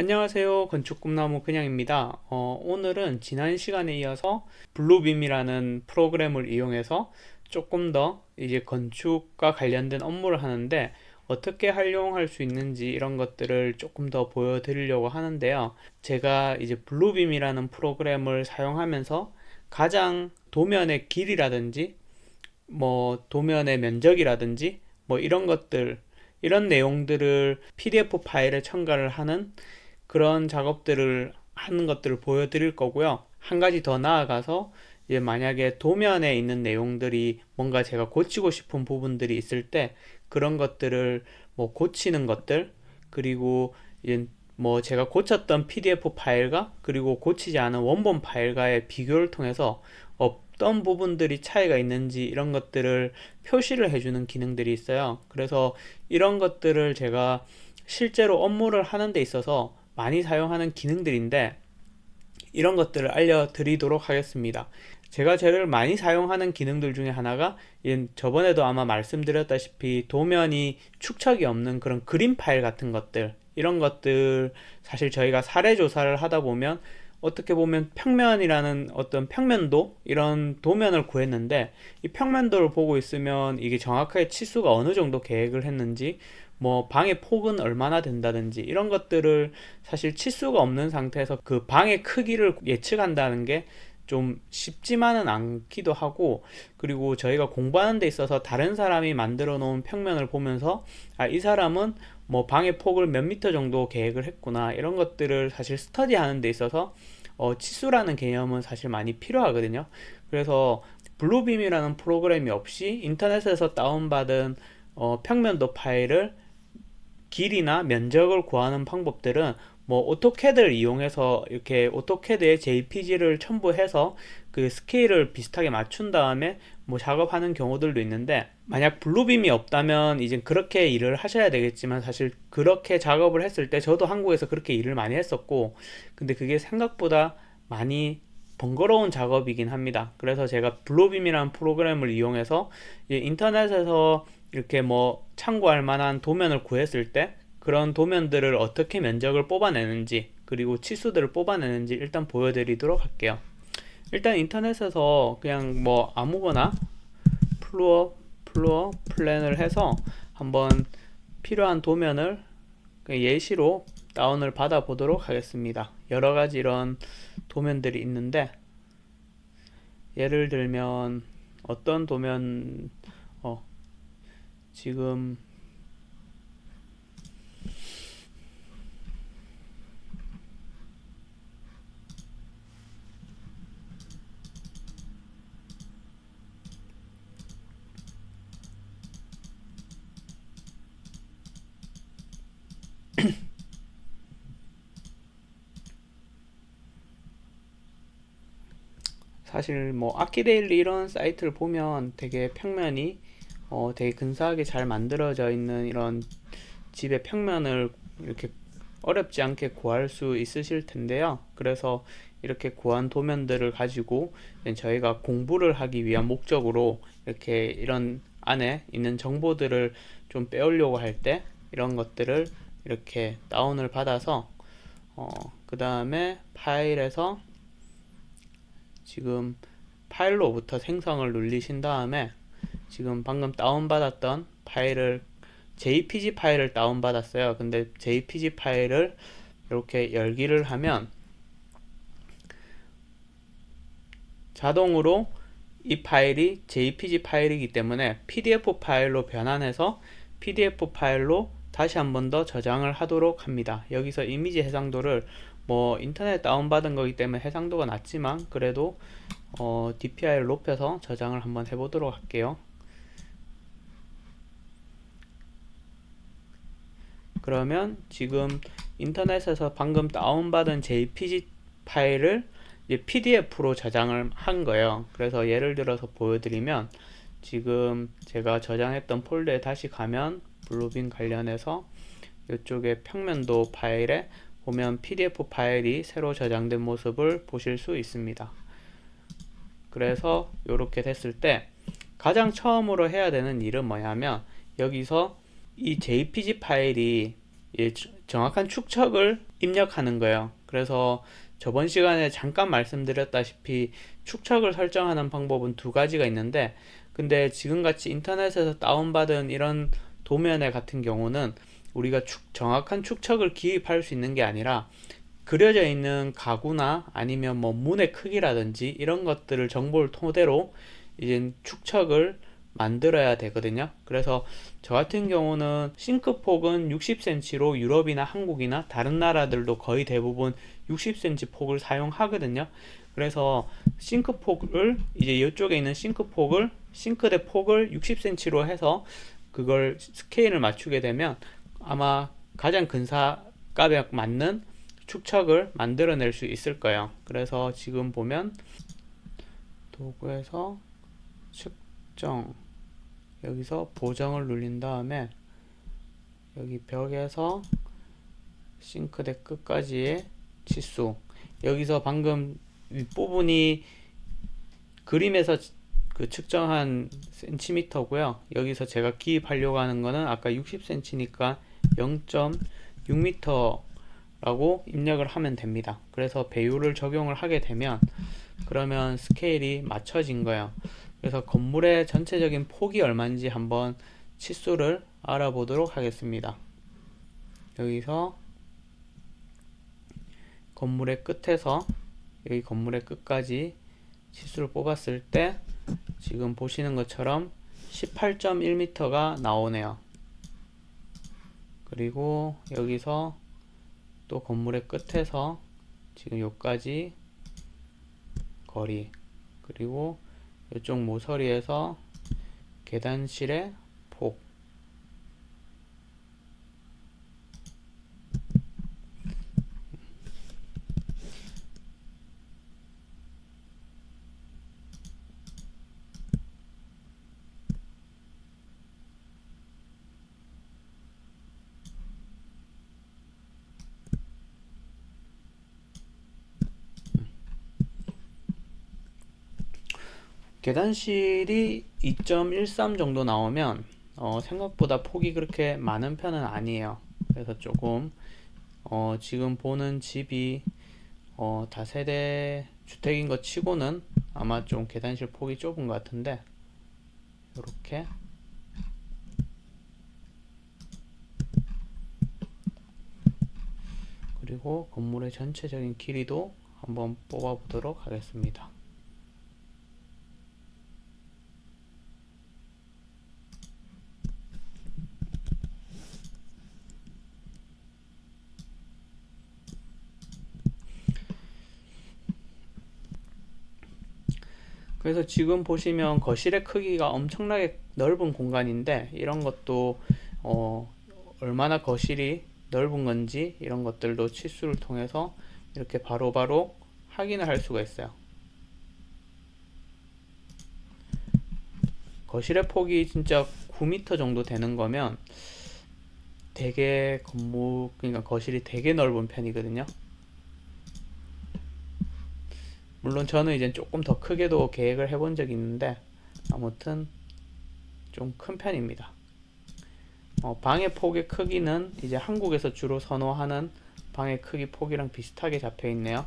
안녕하세요. 건축꿈나무 그냥입니다. 오늘은 지난 시간에 이어서 블루빔이라는 프로그램을 이용해서 조금 더 이제 건축과 관련된 업무를 하는데 어떻게 활용할 수 있는지 이런 것들을 조금 더 보여드리려고 하는데요. 제가 이제 블루빔이라는 프로그램을 사용하면서 가장 도면의 길이라든지 뭐 도면의 면적이라든지 뭐 이런 것들 이런 내용들을 PDF 파일에 첨가를 하는 그런 작업들을 하는 것들을 보여드릴 거고요. 한 가지 더 나아가서 이제 만약에 도면에 있는 내용들이 뭔가 제가 고치고 싶은 부분들이 있을 때 그런 것들을 뭐 고치는 것들, 그리고 이제 뭐 제가 고쳤던 PDF 파일과 그리고 고치지 않은 원본 파일과의 비교를 통해서 어떤 부분들이 차이가 있는지 이런 것들을 표시를 해주는 기능들이 있어요. 그래서 이런 것들을 제가 실제로 업무를 하는 데 있어서 많이 사용하는 기능들인데 이런 것들을 알려드리도록 하겠습니다. 제가 제일 많이 사용하는 기능들 중에 하나가 저번에도 아마 말씀드렸다시피 도면이 축척이 없는 그런 그림 파일 같은 것들, 이런 것들 사실 저희가 사례 조사를 하다 보면 어떻게 보면 평면이라는 어떤 평면도 이런 도면을 구했는데 이 평면도를 보고 있으면 이게 정확하게 치수가 어느 정도 계획을 했는지 뭐 방의 폭은 얼마나 된다든지 이런 것들을 사실 치수가 없는 상태에서 그 방의 크기를 예측한다는 게 좀 쉽지만은 않기도 하고, 그리고 저희가 공부하는 데 있어서 다른 사람이 만들어 놓은 평면을 보면서 이 사람은 뭐 방의 폭을 몇 미터 정도 계획을 했구나 이런 것들을 사실 스터디 하는 데 있어서 치수라는 개념은 사실 많이 필요하거든요. 그래서 블루빔이라는 프로그램이 없이 인터넷에서 다운받은 평면도 파일을 길이나 면적을 구하는 방법들은 뭐 오토캐드를 이용해서 이렇게 오토캐드에 JPG를 첨부해서 그 스케일을 비슷하게 맞춘 다음에 뭐 작업하는 경우들도 있는데, 만약 블루빔이 없다면 이제 그렇게 일을 하셔야 되겠지만 사실 그렇게 작업을 했을 때 저도 한국에서 그렇게 일을 많이 했었고 근데 그게 생각보다 많이 번거로운 작업이긴 합니다. 그래서 제가 블루빔이라는 프로그램을 이용해서 인터넷에서 이렇게 뭐 참고할 만한 도면을 구했을 때 그런 도면들을 어떻게 면적을 뽑아내는지 그리고 치수들을 뽑아내는지 일단 보여드리도록 할게요. 일단 인터넷에서 그냥 뭐 아무거나 플루어 플랜을 해서 한번 필요한 도면을 예시로 다운을 받아 보도록 하겠습니다. 여러 가지 이런 도면들이 있는데 예를 들면 어떤 도면 지금 사실 뭐 아키데일리 이런 사이트를 보면 되게 평면이 되게 근사하게 잘 만들어져 있는 이런 집의 평면을 이렇게 어렵지 않게 구할 수 있으실 텐데요. 그래서 이렇게 구한 도면들을 가지고 저희가 공부를 하기 위한 목적으로 이렇게 이런 안에 있는 정보들을 좀 빼오려고 할 때 이런 것들을 이렇게 다운을 받아서 그 다음에 파일에서 지금 파일로부터 생성을 누르신 다음에 지금 방금 다운받았던 파일을 JPG 파일을 다운받았어요. 근데 JPG 파일을 이렇게 열기를 하면 자동으로 이 파일이 JPG 파일이기 때문에 PDF 파일로 변환해서 PDF 파일로 다시 한 번 더 저장을 하도록 합니다. 여기서 이미지 해상도를 뭐 인터넷 다운받은 거기 때문에 해상도가 낮지만 그래도 DPI를 높여서 저장을 한번 해보도록 할게요. 그러면 지금 인터넷에서 방금 다운받은 JPG 파일을 이제 PDF로 저장을 한 거예요. 그래서 예를 들어서 보여드리면 지금 제가 저장했던 폴더에 다시 가면 블루빔 관련해서 이쪽에 평면도 파일에 보면 PDF 파일이 새로 저장된 모습을 보실 수 있습니다. 그래서 이렇게 됐을 때 가장 처음으로 해야 되는 일은 뭐냐면 여기서 이 JPG 파일이 정확한 축척을 입력하는 거예요. 그래서 저번 시간에 잠깐 말씀드렸다시피 축척을 설정하는 방법은 두 가지가 있는데, 근데 지금같이 인터넷에서 다운받은 이런 도면에 같은 경우는 우리가 정확한 축척을 기입할 수 있는 게 아니라 그려져 있는 가구나 아니면 뭐 문의 크기라든지 이런 것들을 정보를 토대로 이제 축척을 만들어야 되거든요. 그래서 저 같은 경우는 싱크폭은 60cm로 유럽이나 한국이나 다른 나라들도 거의 대부분 60cm 폭을 사용하거든요. 그래서 싱크폭을 이제 이쪽에 있는 싱크대 폭을 60cm로 해서 그걸 스케일을 맞추게 되면 아마 가장 근사값에 맞는 축척을 만들어낼 수 있을 거예요. 그래서 지금 보면 도구에서 측정, 여기서 보정을 누른 다음에 여기 벽에서 싱크대 끝까지의 치수, 여기서 방금 윗부분이 그림에서 그 측정한 센티미터고요. 여기서 제가 기입하려고 하는 거는 아까 60cm니까 0.6m 라고 입력을 하면 됩니다. 그래서 배율을 적용을 하게 되면 그러면 스케일이 맞춰진 거예요. 그래서 건물의 전체적인 폭이 얼마인지 한번 치수를 알아보도록 하겠습니다. 여기서 건물의 끝에서 여기 건물의 끝까지 치수를 뽑았을 때 지금 보시는 것처럼 18.1m가 나오네요. 그리고 여기서 또 건물의 끝에서 지금 여기까지 거리, 그리고 이쪽 모서리에서 계단실의 폭, 계단실이 2.13 정도 나오면 생각보다 폭이 그렇게 많은 편은 아니에요. 그래서 조금 지금 보는 집이 다세대 주택인 것 치고는 아마 좀 계단실 폭이 좁은 것 같은데, 이렇게 그리고 건물의 전체적인 길이도 한번 뽑아 보도록 하겠습니다. 그래서 지금 보시면 거실의 크기가 엄청나게 넓은 공간인데, 이런 것도 얼마나 거실이 넓은 건지 이런 것들도 치수를 통해서 이렇게 바로바로 확인을 할 수가 있어요. 거실의 폭이 진짜 9m 정도 되는 거면 되게 그러니까 거실이 되게 넓은 편이거든요. 물론 저는 이제 조금 더 크게도 계획을 해본 적이 있는데 아무튼 좀 큰 편입니다. 방의 폭의 크기는 이제 한국에서 주로 선호하는 방의 크기 폭이랑 비슷하게 잡혀 있네요.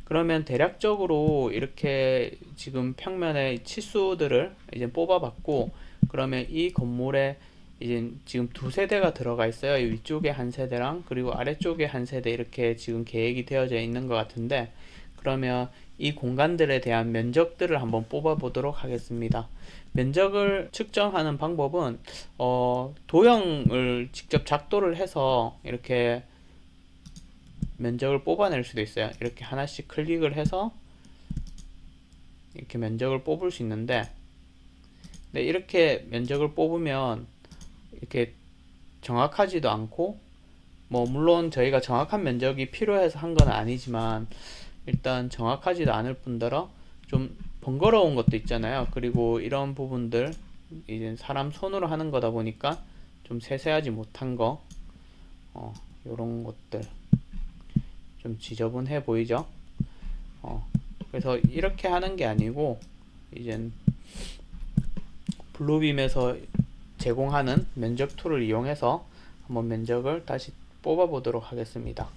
그러면 대략적으로 이렇게 지금 평면의 치수들을 이제 뽑아봤고, 그러면 이 건물에 이제 지금 두 세대가 들어가 있어요. 이 위쪽에 한 세대랑 그리고 아래쪽에 한 세대, 이렇게 지금 계획이 되어져 있는 것 같은데, 그러면 이 공간들에 대한 면적들을 한번 뽑아 보도록 하겠습니다. 면적을 측정하는 방법은 도형을 직접 작도를 해서 이렇게 면적을 뽑아낼 수도 있어요. 이렇게 하나씩 클릭을 해서 이렇게 면적을 뽑을 수 있는데, 네, 이렇게 면적을 뽑으면 이렇게 정확하지도 않고, 뭐 물론 저희가 정확한 면적이 필요해서 한 건 아니지만 일단 정확하지도 않을 뿐더러 좀 번거로운 것도 있잖아요. 그리고 이런 부분들 이제 사람 손으로 하는 거다 보니까 좀 세세하지 못한 거, 요런 것들 좀 지저분해 보이죠. 그래서 이렇게 하는 게 아니고 이젠 블루빔에서 제공하는 면적 툴을 이용해서 한번 면적을 다시 뽑아 보도록 하겠습니다.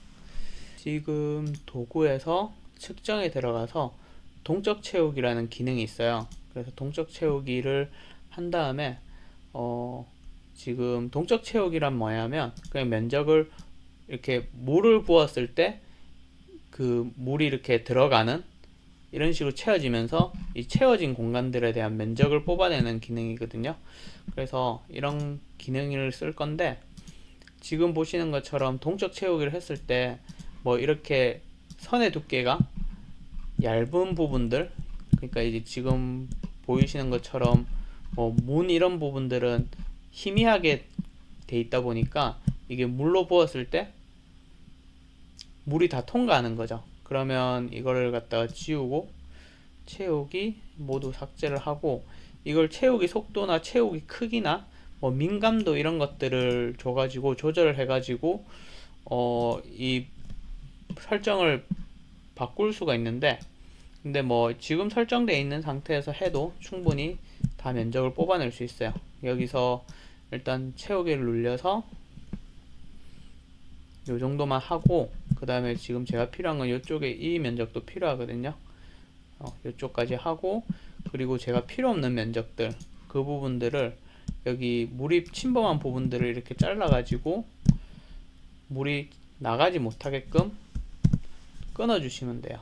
지금 도구에서 측정에 들어가서 동적 채우기라는 기능이 있어요. 그래서 동적 채우기를 한 다음에 지금 동적 채우기란 뭐냐면 그냥 면적을 이렇게 물을 부었을 때 그 물이 이렇게 들어가는 이런 식으로 채워지면서 이 채워진 공간들에 대한 면적을 뽑아내는 기능이거든요. 그래서 이런 기능을 쓸 건데 지금 보시는 것처럼 동적 채우기를 했을 때 뭐 이렇게 선의 두께가 얇은 부분들, 그러니까 이제 지금 보이시는 것처럼 뭐 문 이런 부분들은 희미하게 돼 있다 보니까 이게 물로 부었을 때 물이 다 통과하는 거죠. 그러면 이거를 갖다가 지우고 채우기 모두 삭제를 하고 이걸 채우기 속도나 채우기 크기나 뭐 민감도 이런 것들을 줘가지고 조절을 해가지고 이 설정을 바꿀 수가 있는데 근데 뭐 지금 설정되어 있는 상태에서 해도 충분히 다 면적을 뽑아낼 수 있어요. 여기서 일단 채우기를 눌려서 요 정도만 하고 그 다음에 지금 제가 필요한 건 이쪽에 이 면적도 필요하거든요. 이쪽까지 하고 그리고 제가 필요 없는 면적들 그 부분들을 여기 물이 침범한 부분들을 이렇게 잘라 가지고 물이 나가지 못하게끔 끊어 주시면 돼요.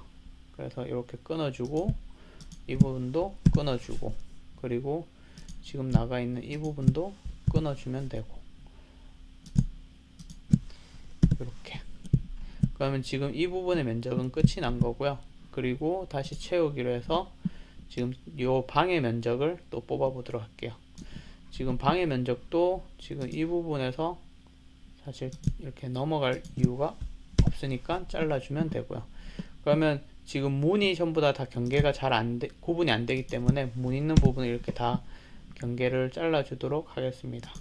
그래서 이렇게 끊어 주고 이 부분도 끊어 주고 그리고 지금 나가 있는 이 부분도 끊어 주면 되고 이렇게 그러면 지금 이 부분의 면적은 끝이 난 거고요. 그리고 다시 채우기로 해서 지금 요 방의 면적을 또 뽑아 보도록 할게요. 지금 방의 면적도 지금 이 부분에서 사실 이렇게 넘어갈 이유가 없으니까 잘라주면 되고요. 그러면 지금 문이 전부 다 경계가 잘 구분이 안 되기 때문에 문 있는 부분을 이렇게 다 경계를 잘라주도록 하겠습니다.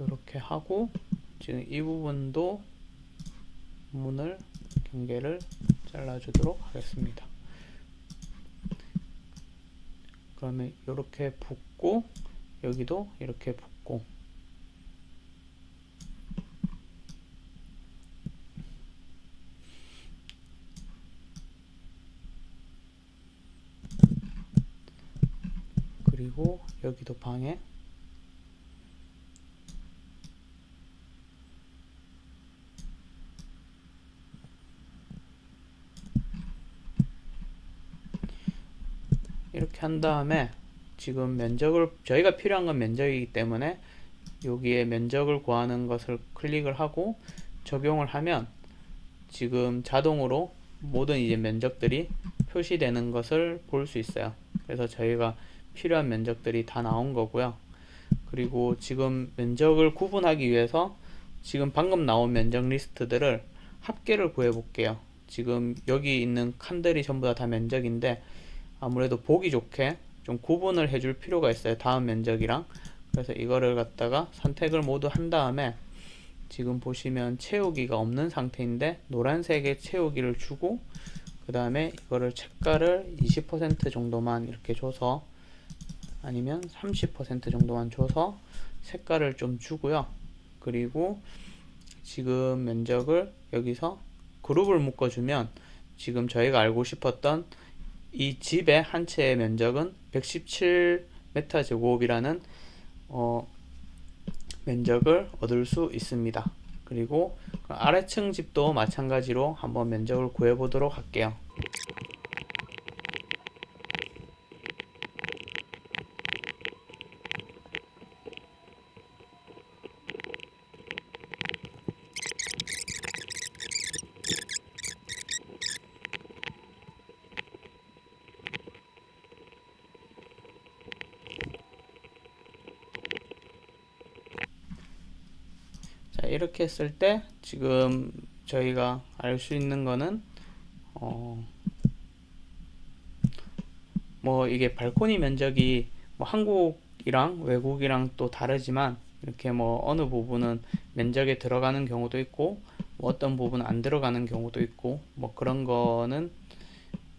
이렇게 하고 지금 이 부분도 문을 경계를 잘라주도록 하겠습니다. 그러면 이렇게 붓고 여기도 이렇게 붓고 그리고 여기도 방에 이렇게 한 다음에 지금 면적을 저희가 필요한 건 면적이기 때문에 여기에 면적을 구하는 것을 클릭을 하고 적용을 하면 지금 자동으로 모든 이제 면적들이 표시되는 것을 볼 수 있어요. 그래서 저희가 필요한 면적들이 다 나온 거고요. 그리고 지금 면적을 구분하기 위해서 지금 방금 나온 면적 리스트들을 합계를 구해 볼게요. 지금 여기 있는 칸들이 전부 다 면적인데 아무래도 보기 좋게 좀 구분을 해줄 필요가 있어요. 다음 면적이랑. 그래서 이거를 갖다가 선택을 모두 한 다음에 지금 보시면 채우기가 없는 상태인데 노란색의 채우기를 주고 그 다음에 이거를 색깔을 20% 정도만 이렇게 줘서 아니면 30% 정도만 줘서 색깔을 좀 주고요. 그리고 지금 면적을 여기서 그룹을 묶어주면 지금 저희가 알고 싶었던 이 집의 한 채의 면적은 117m 제곱이라는 면적을 얻을 수 있습니다. 그리고 아래층 집도 마찬가지로 한번 면적을 구해 보도록 할게요. 자, 이렇게 했을 때 지금 저희가 알 수 있는 거는 뭐 이게 발코니 면적이 뭐 한국이랑 외국이랑 또 다르지만 이렇게 뭐 어느 부분은 면적에 들어가는 경우도 있고 뭐 어떤 부분은 안 들어가는 경우도 있고 뭐 그런 거는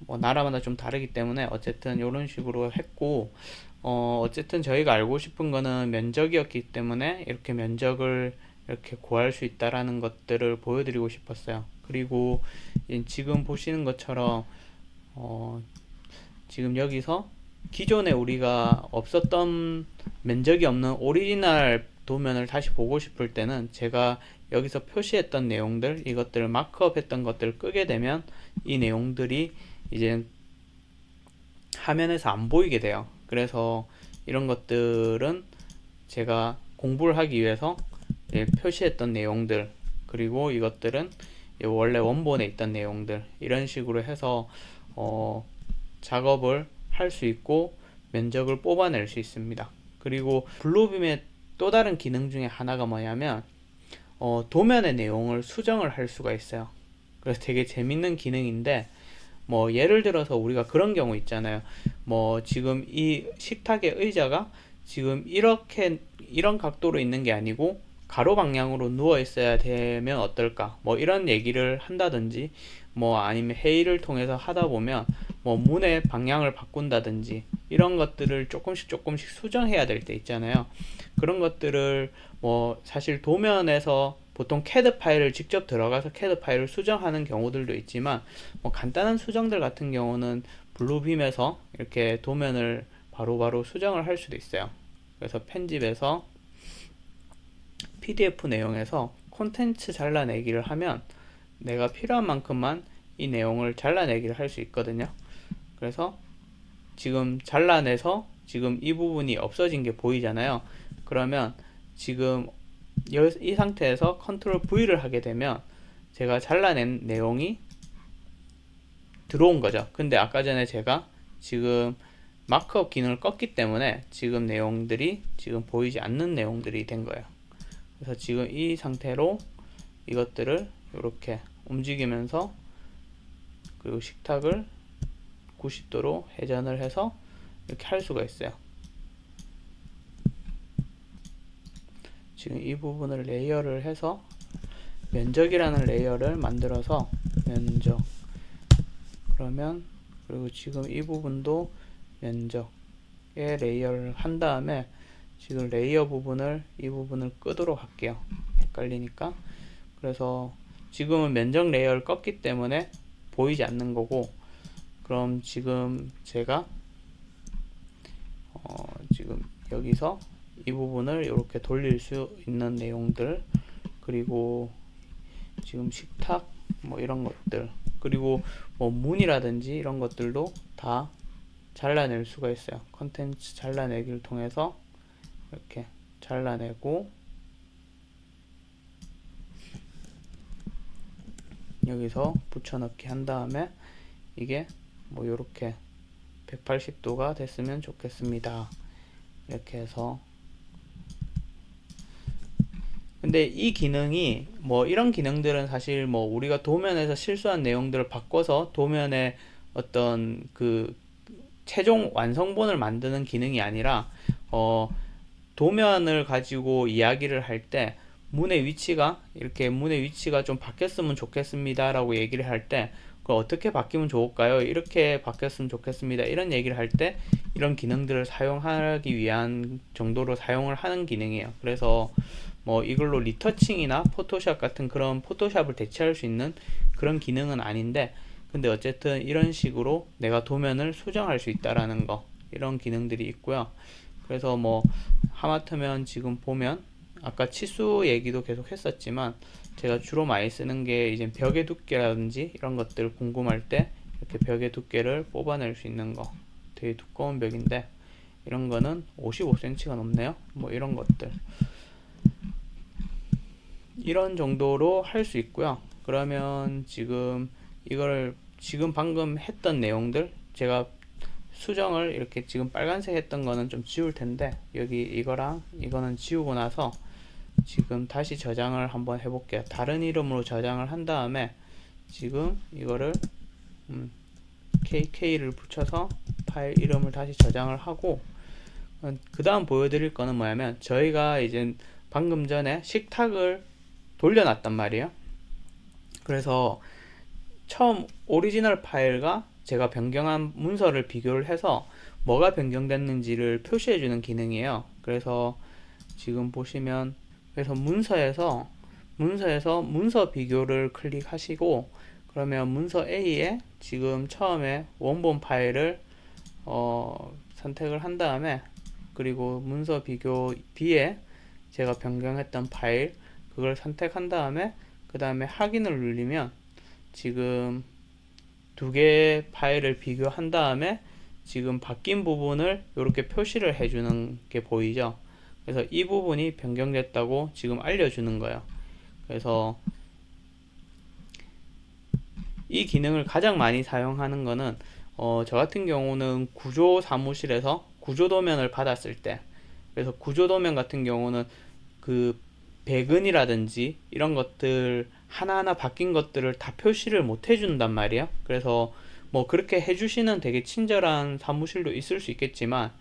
뭐 나라마다 좀 다르기 때문에 어쨌든 이런 식으로 했고, 어쨌든 저희가 알고 싶은 거는 면적이었기 때문에 이렇게 면적을 이렇게 구할 수 있다라는 것들을 보여드리고 싶었어요. 그리고 지금 보시는 것처럼 어, 지금 여기서 기존에 우리가 없었던 면적이 없는 오리지널 도면을 다시 보고 싶을 때는 제가 여기서 표시했던 내용들, 이것들을 마크업 했던 것들을 끄게 되면 이 내용들이 이제 화면에서 안 보이게 돼요. 그래서 이런 것들은 제가 공부를 하기 위해서 표시했던 내용들, 그리고 이것들은 원래 원본에 있던 내용들, 이런 식으로 해서 작업을 할 수 있고 면적을 뽑아낼 수 있습니다. 그리고 블루빔의 또 다른 기능 중에 하나가 뭐냐면 도면의 내용을 수정을 할 수가 있어요. 그래서 되게 재밌는 기능인데, 뭐 예를 들어서 우리가 그런 경우 있잖아요. 뭐 지금 이 식탁의 의자가 지금 이렇게 이런 각도로 있는 게 아니고 가로 방향으로 누워 있어야 되면 어떨까? 뭐 이런 얘기를 한다든지, 뭐 아니면 회의를 통해서 하다 보면 뭐 문의 방향을 바꾼다든지, 이런 것들을 조금씩 수정해야 될 때 있잖아요. 그런 것들을 뭐 사실 도면에서 보통 CAD 파일을 직접 들어가서 CAD 파일을 수정하는 경우들도 있지만, 뭐 간단한 수정들 같은 경우는 블루빔에서 이렇게 도면을 바로바로 수정을 할 수도 있어요. 그래서 편집에서 PDF 내용에서 콘텐츠 잘라내기를 하면 내가 필요한 만큼만 이 내용을 잘라내기를 할 수 있거든요. 그래서 지금 잘라내서 지금 이 부분이 없어진 게 보이잖아요. 그러면 지금 이 상태에서 컨트롤 V를 하게 되면 제가 잘라낸 내용이 들어온 거죠. 근데 아까 전에 제가 지금 마크업 기능을 껐기 때문에 지금 내용들이 지금 보이지 않는 내용들이 된 거예요. 그래서 지금 이 상태로 이것들을 이렇게 움직이면서, 그리고 식탁을 90도로 회전을 해서 이렇게 할 수가 있어요. 지금 이 부분을 레이어를 해서 면적이라는 레이어를 만들어서 면적, 그러면 그리고 지금 이 부분도 면적의 레이어를 한 다음에 지금 레이어 부분을 이 부분을 끄도록 할게요. 헷갈리니까. 그래서 지금은 면적 레이어를 껐기 때문에 보이지 않는 거고, 그럼 지금 제가 지금 여기서 이 부분을 이렇게 돌릴 수 있는 내용들, 그리고 지금 식탁 뭐 이런 것들, 그리고 뭐 문이라든지 이런 것들도 다 잘라낼 수가 있어요. 컨텐츠 잘라내기를 통해서 이렇게 잘라내고, 여기서 붙여넣기 한 다음에 이게 뭐 이렇게 180도가 됐으면 좋겠습니다. 이렇게 해서. 근데 이 기능이 뭐 이런 기능들은 사실 뭐 우리가 도면에서 실수한 내용들을 바꿔서 도면에 어떤 그 최종 완성본을 만드는 기능이 아니라 도면을 가지고 이야기를 할 때 문의 위치가 이렇게 문의 위치가 좀 바뀌었으면 좋겠습니다 라고 얘기를 할 때, 그걸 어떻게 바뀌면 좋을까요? 이렇게 바뀌었으면 좋겠습니다, 이런 얘기를 할 때 이런 기능들을 사용하기 위한 정도로 사용을 하는 기능이에요. 그래서 뭐 이걸로 리터칭이나 포토샵 같은 그런 포토샵을 대체할 수 있는 그런 기능은 아닌데, 근데 어쨌든 이런 식으로 내가 도면을 수정할 수 있다라는 거, 이런 기능들이 있고요. 그래서 뭐 하마터면 지금 보면 아까 치수 얘기도 계속 했었지만, 제가 주로 많이 쓰는 게 이제 벽의 두께라든지 이런 것들 궁금할 때 이렇게 벽의 두께를 뽑아낼 수 있는 거. 되게 두꺼운 벽인데 이런 거는 55cm가 넘네요. 뭐 이런 것들, 이런 정도로 할 수 있고요. 그러면 지금 이걸 지금 방금 했던 내용들, 제가 수정을 이렇게 지금 빨간색 했던 거는 좀 지울 텐데, 여기 이거랑 이거는 지우고 나서 지금 다시 저장을 한번 해볼게요. 다른 이름으로 저장을 한 다음에 지금 이거를 KK를 붙여서 파일 이름을 다시 저장을 하고, 그 다음 보여드릴 거는 뭐냐면, 저희가 이제 방금 전에 식탁을 돌려놨단 말이에요. 그래서 처음 오리지널 파일과 제가 변경한 문서를 비교를 해서 뭐가 변경됐는지를 표시해 주는 기능이에요. 그래서 지금 보시면, 그래서 문서에서 문서 비교를 클릭하시고, 그러면 문서 A에 지금 처음에 원본 파일을 선택을 한 다음에, 그리고 문서 비교 B에 제가 변경했던 파일 그걸 선택한 다음에 그 다음에 확인을 누르면 지금 두 개의 파일을 비교한 다음에 지금 바뀐 부분을 이렇게 표시를 해주는 게 보이죠. 그래서 이 부분이 변경됐다고 지금 알려주는 거예요. 그래서 이 기능을 가장 많이 사용하는 거는 저 같은 경우는 구조 사무실에서 구조 도면을 받았을 때, 그래서 구조 도면 같은 경우는 그 배근이라든지 이런 것들 하나하나 바뀐 것들을 다 표시를 못 해준단 말이에요. 그래서 뭐 그렇게 해주시는 되게 친절한 사무실도 있을 수 있겠지만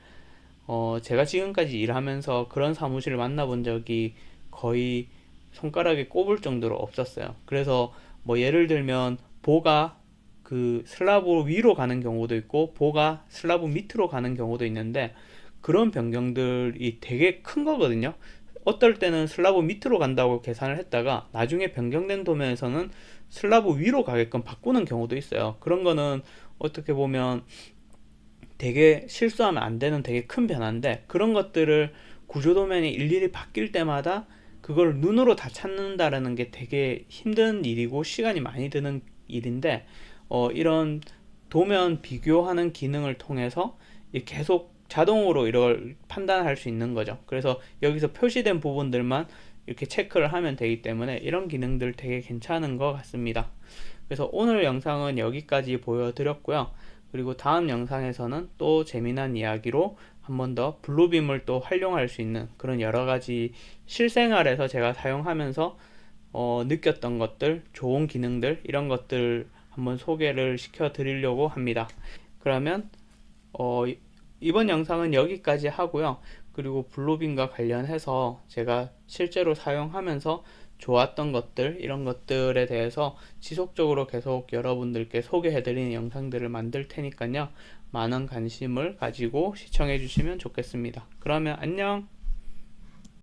제가 지금까지 일하면서 그런 사무실을 만나본 적이 거의 손가락에 꼽을 정도로 없었어요. 그래서 뭐 예를 들면 보가 그 슬라브 위로 가는 경우도 있고 보가 슬라브 밑으로 가는 경우도 있는데, 그런 변경들이 되게 큰 거거든요. 어떨 때는 슬라브 밑으로 간다고 계산을 했다가 나중에 변경된 도면에서는 슬라브 위로 가게끔 바꾸는 경우도 있어요. 그런 거는 어떻게 보면 되게 실수하면 안 되는 되게 큰 변화인데, 그런 것들을 구조 도면이 일일이 바뀔 때마다 그걸 눈으로 다 찾는다라는 게 되게 힘든 일이고 시간이 많이 드는 일인데, 이런 도면 비교하는 기능을 통해서 계속 자동으로 이걸 판단할 수 있는 거죠. 그래서 여기서 표시된 부분들만 이렇게 체크를 하면 되기 때문에 이런 기능들 되게 괜찮은 것 같습니다. 그래서 오늘 영상은 여기까지 보여드렸고요. 그리고 다음 영상에서는 또 재미난 이야기로 한 번 더 블루빔을 또 활용할 수 있는 그런 여러 가지 실생활에서 제가 사용하면서 느꼈던 것들, 좋은 기능들, 이런 것들 한번 소개를 시켜 드리려고 합니다. 그러면 이번 영상은 여기까지 하고요. 그리고 블루빔과 관련해서 제가 실제로 사용하면서 좋았던 것들, 이런 것들에 대해서 지속적으로 계속 여러분들께 소개해드리는 영상들을 만들 테니까요. 많은 관심을 가지고 시청해 주시면 좋겠습니다. 그러면 안녕!